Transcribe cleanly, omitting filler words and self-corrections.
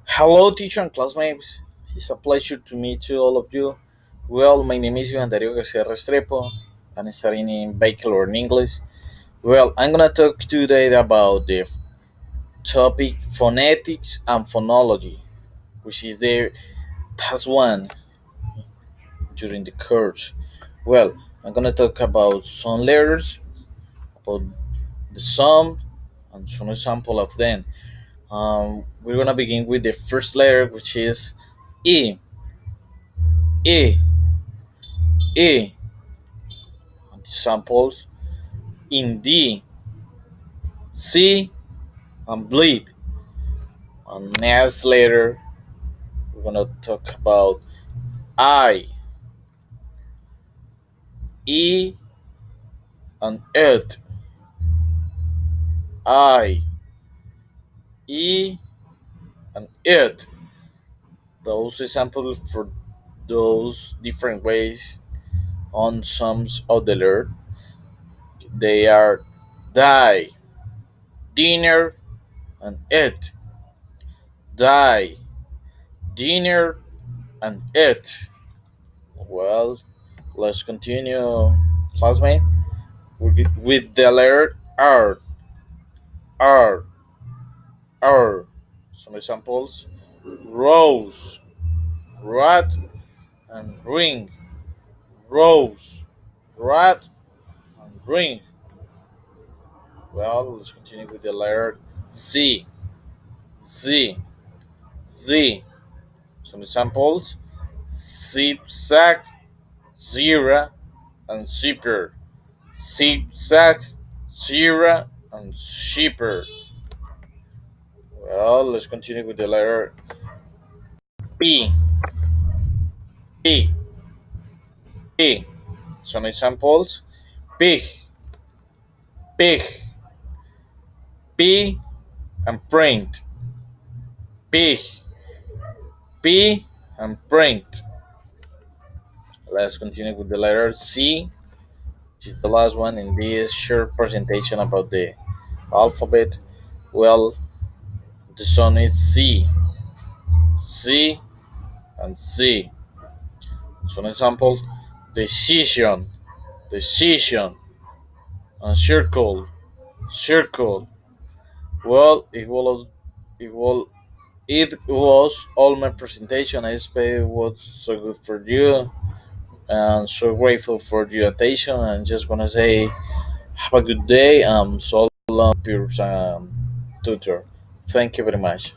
Hello, teacher and classmates. It's a pleasure to meet you, all of you. Well, my name is Ivan Garcia Restrepo. I'm studying in Bachelor in English. Well, I'm gonna talk today about the topic phonetics and phonology, which is the past one during the course. Well, I'm gonna talk about some letters, about the sum, and some example of them. We're gonna begin with the first letter, which is E. E. E. Samples in D, C, and bleed. And next later, we're gonna talk about I, E, and it. I, E, and it. Those examples for those different ways on sums of the letter. They are die, dinner, and it. Die, dinner, and it. Well, let's continue, classmate. With the letter R, R, R. Some examples: rose, rat, and ring. Rose, rat, and ring. Well, let's continue with the letter Z, Z, Z. Some examples: zigzag, zebra, and zipper. Zigzag, zebra, and zipper. Well, let's continue with the letter P, P, P. Some examples: pig, pig, pea, and print, pig, pea, and print. Let's continue with the letter C, which is the last one in this short presentation about the alphabet. Well, the song is C, C, and C. Some examples: decision, decision, and circle, circle. Well, it was all my presentation. I expect it was so good for you and so grateful for your attention. And just wanna say have a good day. So long, peers and tutor. Thank you very much.